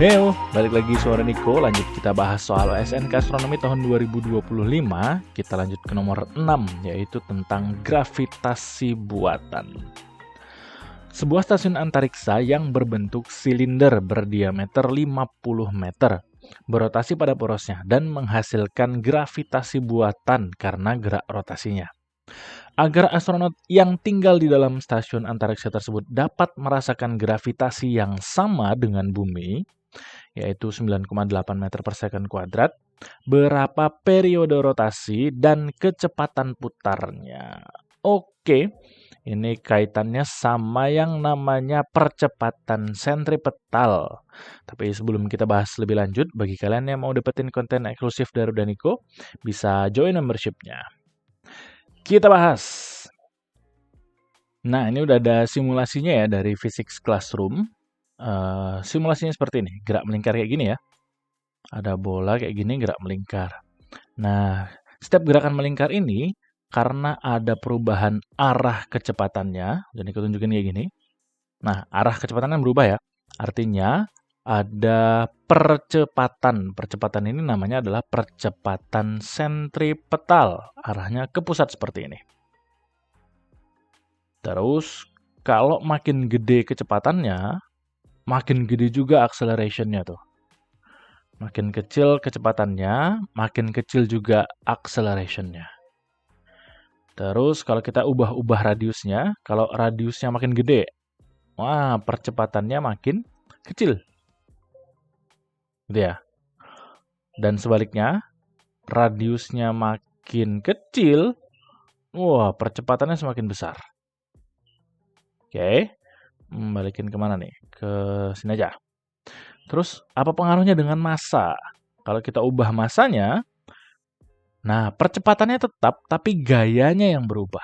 Neo, balik lagi suara Niko, lanjut kita bahas soal SNK Astronomi tahun 2025. Kita lanjut ke nomor 6, yaitu tentang gravitasi buatan. Sebuah stasiun antariksa yang berbentuk silinder berdiameter 50 meter, berotasi pada porosnya dan menghasilkan gravitasi buatan karena gerak rotasinya. Agar astronot yang tinggal di dalam stasiun antariksa tersebut dapat merasakan gravitasi yang sama dengan bumi, yaitu 9,8 meter per second kuadrat, berapa periode rotasi dan kecepatan putarnya. Oke, ini kaitannya sama yang namanya percepatan sentripetal. Tapi sebelum kita bahas lebih lanjut, bagi kalian yang mau dapetin konten eksklusif dari Daniko, bisa join membershipnya. Kita bahas. Nah, ini udah ada simulasinya ya dari Physics Classroom. Simulasinya seperti ini, gerak melingkar kayak gini ya. Ada bola kayak gini gerak melingkar. Nah, setiap gerakan melingkar ini karena ada perubahan arah kecepatannya, dan aku tunjukin kayak gini. Nah, arah kecepatannya berubah ya. Artinya ada percepatan. Percepatan ini namanya adalah percepatan sentripetal. Arahnya ke pusat seperti ini. Terus, kalau makin gede kecepatannya, makin gede juga acceleration-nya tuh. Makin kecil kecepatannya, makin kecil juga acceleration-nya. Terus kalau kita ubah-ubah radiusnya, kalau radiusnya makin gede, wah percepatannya makin kecil. Gitu ya. Dan sebaliknya, radiusnya makin kecil, wah percepatannya semakin besar. Oke, balikin kemana nih? Ke sini aja. Terus apa pengaruhnya dengan massa? Kalau kita ubah massanya, nah percepatannya tetap, tapi gayanya yang berubah.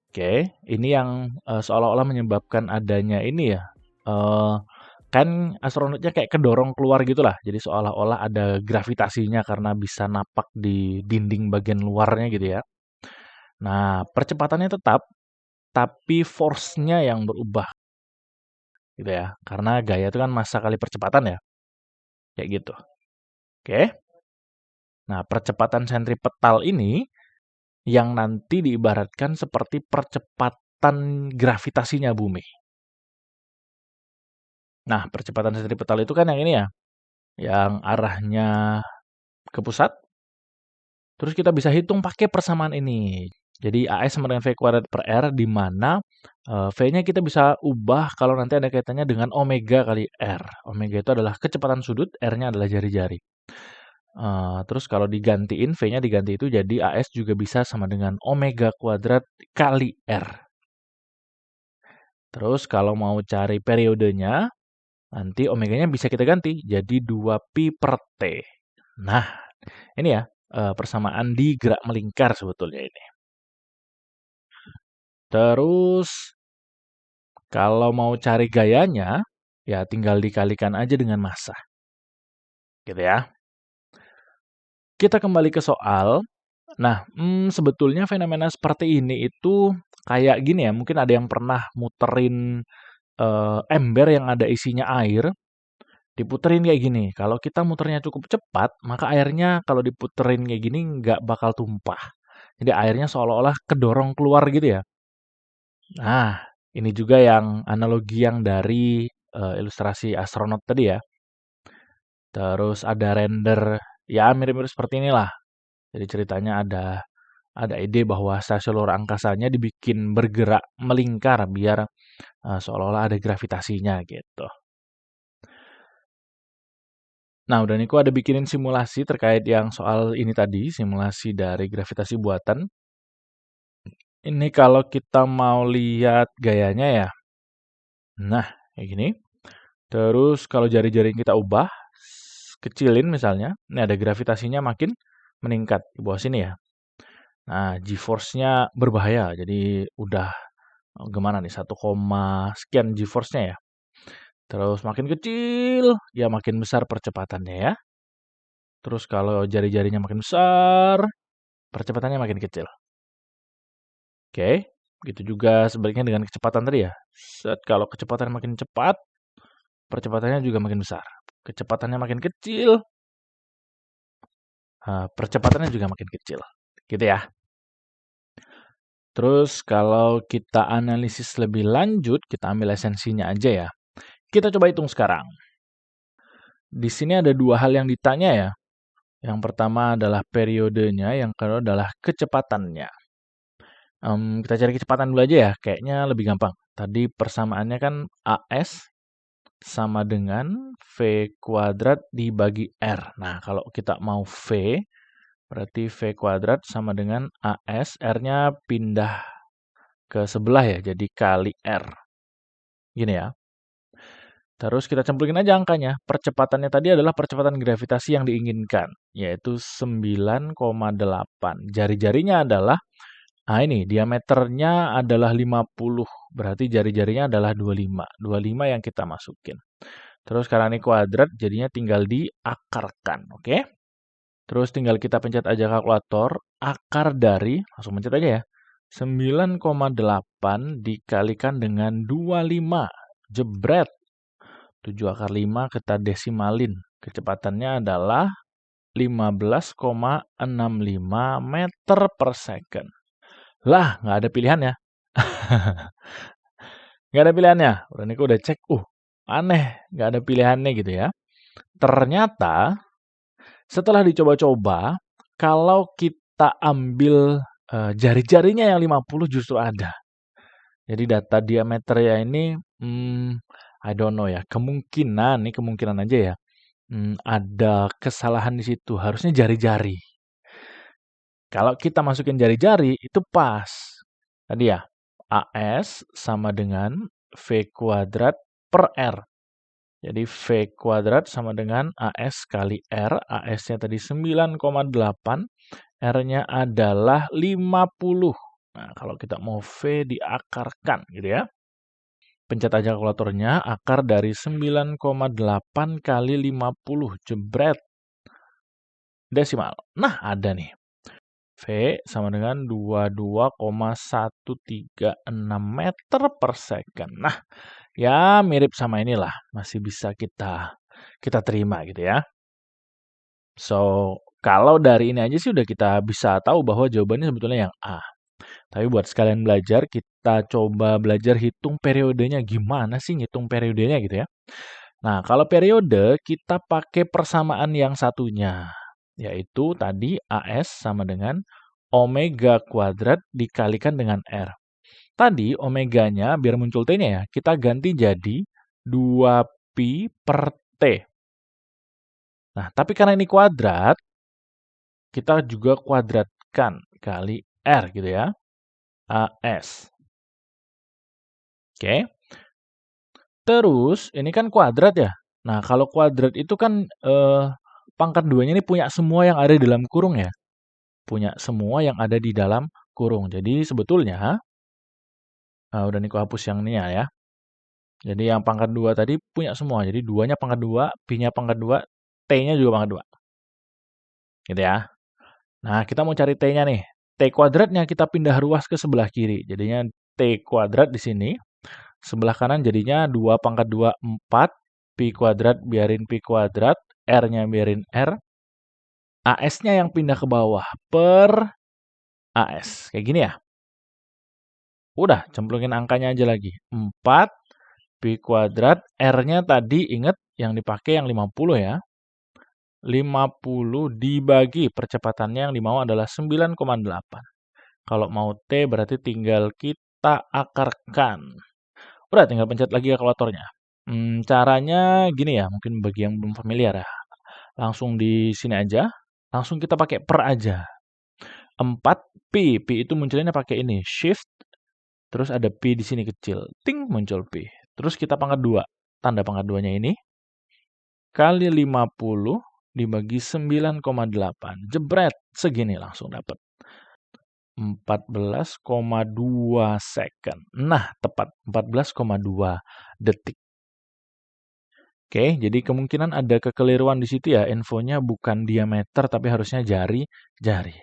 Oke, ini yang seolah-olah menyebabkan adanya ini ya. Kan astronotnya kayak kedorong keluar gitulah. Jadi seolah-olah ada gravitasinya karena bisa napak di dinding bagian luarnya gitu ya. Nah, percepatannya tetap, tapi force-nya yang berubah. Gitu ya. Karena gaya itu kan massa kali percepatan ya. Kayak gitu. Oke. Nah, percepatan sentripetal ini yang nanti diibaratkan seperti percepatan gravitasinya bumi. Nah, percepatan sentripetal itu kan yang ini ya, yang arahnya ke pusat. Terus kita bisa hitung pakai persamaan ini. Jadi AS sama dengan V kuadrat per R, di mana V-nya kita bisa ubah kalau nanti ada kaitannya dengan omega kali R. Omega itu adalah kecepatan sudut, R-nya adalah jari-jari. Terus kalau digantiin, V-nya diganti itu jadi AS juga bisa sama dengan omega kuadrat kali R. Terus kalau mau cari periodenya, nanti omeganya bisa kita ganti jadi 2pi per T. Nah, ini ya persamaan di gerak melingkar sebetulnya ini. Terus kalau mau cari gayanya, ya tinggal dikalikan aja dengan massa. Gitu ya. Kita kembali ke soal. Nah, sebetulnya fenomena seperti ini itu kayak gini ya, mungkin ada yang pernah muterin ember yang ada isinya air, diputerin kayak gini. Kalau kita muternya cukup cepat, maka airnya kalau diputerin kayak gini nggak bakal tumpah. Jadi airnya seolah-olah kedorong keluar gitu ya. Nah, ini juga yang analogi yang dari ilustrasi astronot tadi ya. Terus ada render, ya mirip-mirip seperti inilah. Jadi ceritanya ada ide bahwa stasiun luar angkasanya dibikin bergerak melingkar biar seolah-olah ada gravitasinya gitu. Nah, udah Niko ada bikinin simulasi terkait yang soal ini tadi, simulasi dari gravitasi buatan. Ini kalau kita mau lihat gayanya ya. Nah, kayak gini. Terus kalau jari-jari kita ubah, kecilin misalnya, ini ada gravitasinya makin meningkat di bawah sini ya. Nah, G-force-nya berbahaya, jadi udah gimana nih, 1, sekian G-force-nya ya. Terus makin kecil, ya makin besar percepatannya ya. Terus kalau jari-jarinya makin besar, percepatannya makin kecil. Oke, begitu juga sebaliknya dengan kecepatan tadi ya. Kalau kecepatan makin cepat, percepatannya juga makin besar. Kecepatannya makin kecil, percepatannya juga makin kecil. Gitu ya. Terus kalau kita analisis lebih lanjut, kita ambil esensinya aja ya. Kita coba hitung sekarang. Di sini ada dua hal yang ditanya ya. Yang pertama adalah periodenya, yang kedua adalah kecepatannya. Kita cari kecepatan dulu aja ya, kayaknya lebih gampang. Tadi persamaannya kan AS sama dengan V kuadrat dibagi R. Nah, kalau kita mau V, berarti V kuadrat sama dengan AS, R-nya pindah ke sebelah ya, jadi kali R. Gini ya. Terus kita cemplungin aja angkanya. Percepatannya tadi adalah percepatan gravitasi yang diinginkan, yaitu 9,8. Jari-jarinya adalah, ini diameternya adalah 50. Berarti jari-jarinya adalah 25. 25 yang kita masukin. Terus karena ini kuadrat, jadinya tinggal diakarkan, oke? Terus tinggal kita pencet aja kalkulator, akar dari, langsung pencet aja ya, 9,8 dikalikan dengan 25. Jebret. 7 akar 5 kita desimalin. Kecepatannya adalah 15,65 meter per second. Lah, nggak ada pilihannya. Nggak ada pilihannya. Udah Niko udah cek, aneh, nggak ada pilihannya gitu ya. Ternyata, setelah dicoba-coba, kalau kita ambil jari-jarinya yang 50 justru ada. Jadi data diameternya ini, I don't know ya, kemungkinan aja ya, ada kesalahan di situ, harusnya jari-jari. Kalau kita masukin jari-jari, itu pas. Tadi ya, AS sama dengan V kuadrat per R. Jadi V kuadrat sama dengan AS kali R. AS-nya tadi 9,8. R-nya adalah 50. Nah, kalau kita mau V diakarkan gitu ya. Pencet aja kalkulatornya, akar dari 9,8 kali 50. Jebret. Desimal. Nah, ada nih. V sama dengan 22,136 meter per second. Nah, ya mirip sama inilah. Masih bisa kita terima gitu ya. So, kalau dari ini aja sih udah kita bisa tahu bahwa jawabannya sebetulnya yang A. Tapi buat sekalian belajar, kita coba belajar hitung periodenya. Gimana sih ngitung periodenya gitu ya. Nah, kalau periode kita pakai persamaan yang satunya. Yaitu tadi AS sama dengan omega kuadrat dikalikan dengan R. Tadi omeganya, biar muncul T-nya ya, kita ganti jadi 2pi per T. Nah, tapi karena ini kuadrat, kita juga kuadratkan kali R gitu ya. AS. Oke. Terus, ini kan kuadrat ya. Nah, kalau kuadrat itu kan pangkat 2-nya ini punya semua yang ada di dalam kurung ya. Punya semua yang ada di dalam kurung. Jadi sebetulnya, udah Niko hapus yang ini ya. Jadi yang pangkat 2 tadi punya semua. Jadi 2-nya pangkat 2, pi-nya pangkat 2, T-nya juga pangkat 2. Gitu ya. Nah, kita mau cari T-nya nih. T kuadratnya kita pindah ruas ke sebelah kiri. Jadinya T kuadrat di sini. Sebelah kanan jadinya 2 pangkat 2, 4. Pi kuadrat biarin pi kuadrat. R-nya biarin R. AS-nya yang pindah ke bawah per AS. Kayak gini ya. Udah, cemplungin angkanya aja lagi. 4 pi kuadrat. R-nya tadi ingat yang dipakai yang 50 ya. 50 dibagi percepatannya yang dimau adalah 9,8. Kalau mau T berarti tinggal kita akarkan. Udah, tinggal pencet lagi kalkulatornya. Caranya gini ya, mungkin bagi yang belum familiar ya. Langsung di sini aja, langsung kita pakai per aja. 4 pi, pi itu munculnya pakai ini, shift, terus ada pi di sini kecil, ting muncul pi. Terus kita pangkat 2, tanda pangkat 2-nya ini, kali 50 dibagi 9,8. Jebret, segini langsung dapat. 14,2 second. Nah, tepat 14,2 detik. Oke, jadi kemungkinan ada kekeliruan di situ ya. Infonya bukan diameter tapi harusnya jari-jari.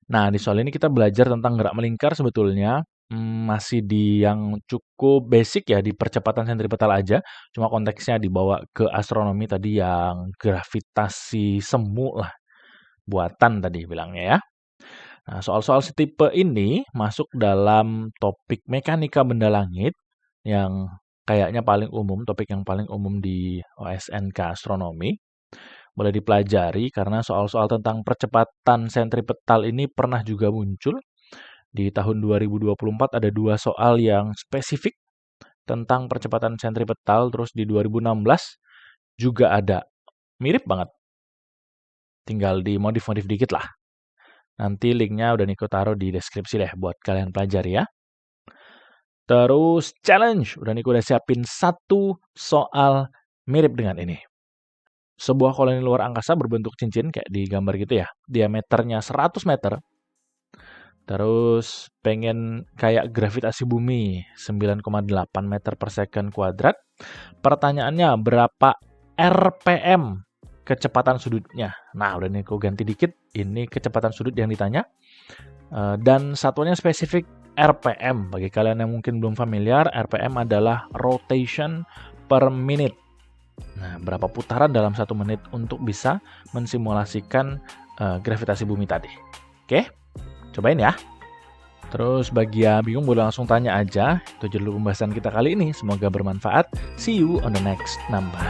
Nah, di soal ini kita belajar tentang gerak melingkar sebetulnya. masih di yang cukup basic ya, di percepatan sentripetal aja, cuma konteksnya dibawa ke astronomi tadi yang gravitasi semu lah, buatan tadi bilangnya ya. Nah, soal-soal setipe ini masuk dalam topik mekanika benda langit yang kayaknya paling umum, topik yang paling umum di OSNK Astronomi. Boleh dipelajari karena soal-soal tentang percepatan sentripetal ini pernah juga muncul. Di tahun 2024 ada 2 soal yang spesifik tentang percepatan sentripetal, terus di 2016 juga ada. Mirip banget. Tinggal dimodif-modif dikit lah. Nanti linknya udah Niko taruh di deskripsi deh buat kalian pelajari ya. Terus challenge, udah Niko udah siapin 1 soal mirip dengan ini. Sebuah koloni luar angkasa berbentuk cincin kayak di gambar gitu ya. Diameternya 100 meter. Terus pengen kayak gravitasi bumi 9,8 meter per second kuadrat. Pertanyaannya berapa RPM kecepatan sudutnya? Nah, udah Niko ganti dikit. Ini kecepatan sudut yang ditanya. Dan satuannya spesifik RPM. Bagi kalian yang mungkin belum familiar, RPM adalah rotation per minute. Nah, berapa putaran dalam 1 menit untuk bisa mensimulasikan gravitasi bumi tadi. Oke, cobain ya. Terus bagi yang bingung boleh langsung tanya aja. Itu dulu pembahasan kita kali ini. Semoga bermanfaat. See you on the next number.